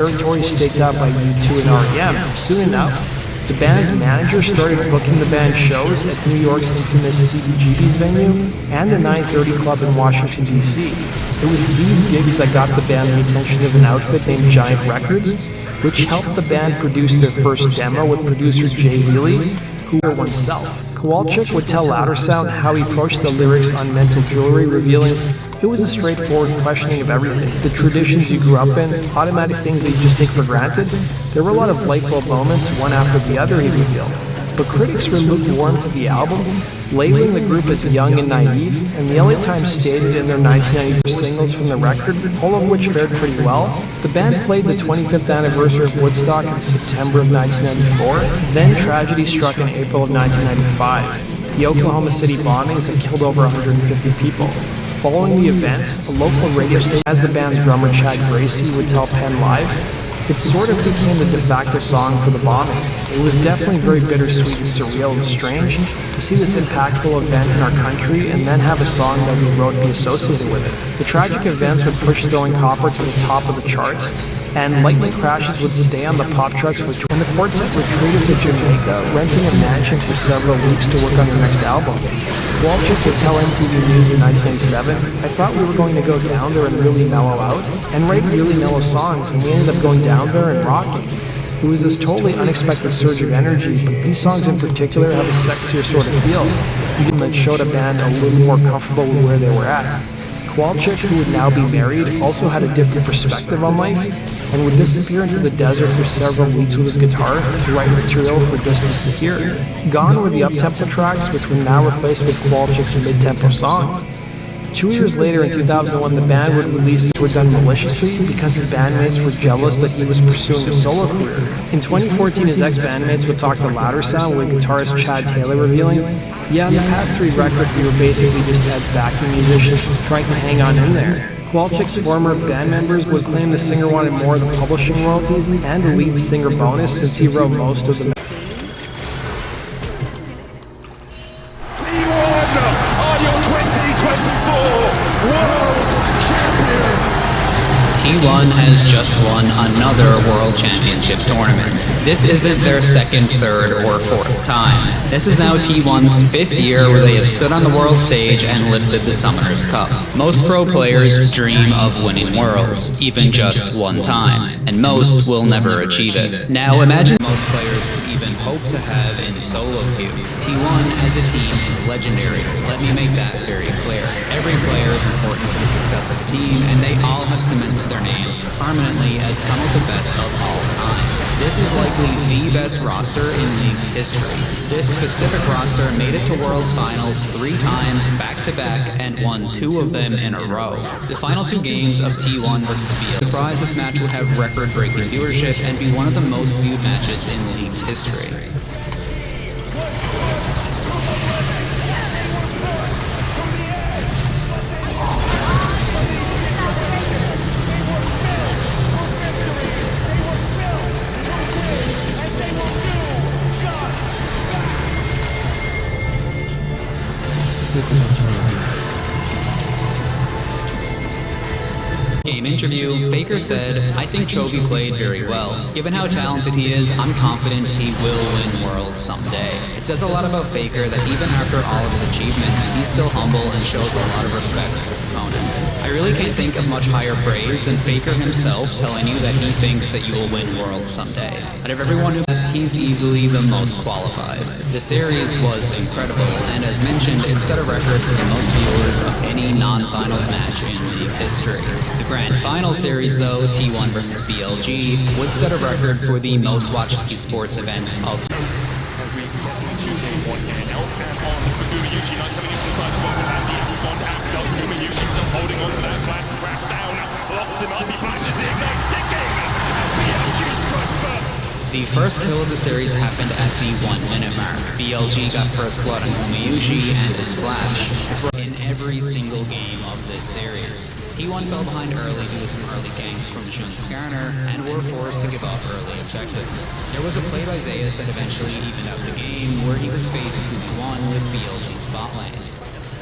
territory staked out by U2 and REM. Soon enough, the band's manager started booking the band shows at New York's infamous CBGB's venue and the 930 Club in Washington, D.C. It was these gigs that got the band the attention of an outfit named Giant Records, which helped the band produce their first demo with producer Jay Healy, who were oneself. Kowalczyk would tell Louder Sound how he approached the lyrics on Mental Jewelry, revealing, "It was a straightforward questioning of everything. The traditions you grew up in, automatic things that you just take for granted. There were a lot of light bulb moments, one after the other," he revealed. But critics were lukewarm to the album, labeling the group as young and naive, and the LA Times stated in their 1994 singles from the record, all of which fared pretty well. The band played the 25th anniversary of Woodstock in September of 1994, then tragedy struck in April of 1995. The Oklahoma City bombings that killed over 150 people. Following the events, a local radio station, as the band's drummer Chad Gracie would tell Penn Live, it sort of became the de facto song for the bombing. It was definitely very bittersweet and surreal and strange to see this impactful event in our country and then have a song that we wrote be associated with it. The tragic events would push Throwing Copper to the top of the charts, and lightning crashes would stay on the pop charts for when the quartet retreated to Jamaica, renting a mansion for several weeks to work on their next album. Kowalczyk would tell MTV News in 1997, "I thought we were going to go down there and really mellow out and write really mellow songs, and we ended up going down there and rocking. It was this totally unexpected surge of energy, but these songs in particular have a sexier sort of feel, even that showed a band a little more comfortable with where they were at." Kowalczyk, who would now be married, also had a different perspective on life and would disappear into the desert for several weeks with his guitar to write material for Distance to Hear. Gone were the up-tempo tracks, which were now replaced with Kowalczyk's mid-tempo songs. 2 years later, in 2001, the band would release "Were Done Maliciously" because his bandmates were jealous that he was pursuing a solo career. In 2014, his ex-bandmates would talk to Louder Sound, with guitarist Chad Taylor revealing, "Yeah, in the past 3 records, we were basically just Ed's backing musicians trying to hang on in there." Kowalczyk's former band members would claim the singer wanted more of the publishing royalties and a lead singer bonus since he wrote most of the T1 has just won another World Championship tournament. This isn't their second, third, or fourth time. This is now T1's 5th year where they have stood on the world stage and lifted the Summoners Cup. Most pro players dream of winning Worlds, even just one time, and most will never achieve it. Now imagine most players could even hope to have in solo queue. T1 as a team is legendary. Let me make that very clear. Every player is important for the success of the team, and they all have cemented their names permanently as some of the best of all time. This is likely the best roster in League's history. This specific roster made it to Worlds Finals 3 times back-to-back and won 2 of them in a row. The final 2 games of T1 versus BL surprised this match would have record-breaking viewership and be one of the most viewed matches in League's history. Game interview, Faker said, "I think Chovy played very well. Given how talented he is, I'm confident he will win Worlds someday." It says a lot about Faker that even after all of his achievements, he's still humble and shows a lot of respect for his opponents. I really can't think of much higher praise than Faker himself telling you that he thinks that you will win Worlds someday. Out of everyone who he's easily the most qualified. The series was incredible, and as mentioned, it set a record for the most viewers of any non-finals match in League history. The Grand Final Series, though, T1 versus BLG, would set a record for the most watched esports event of. As we get into game 1 here, Elfman on for Gumayushi, not coming in from the side as well with that. The Abscond act up. Gumayushi still holding on to that flash, crash down, locks him up, he flashes the ignite, sticking, and BLG struck first. The first kill of the series happened at the 1-minute mark. BLG got first blood on Gumayushi and his flash. It's in every single game of this series. T1 fell behind early due to some early ganks from Jun Skarner and were forced to give up early objectives. There was a play by Zayas that eventually evened out the game where he was faced 2-1 with BLG's bot lane. Yes,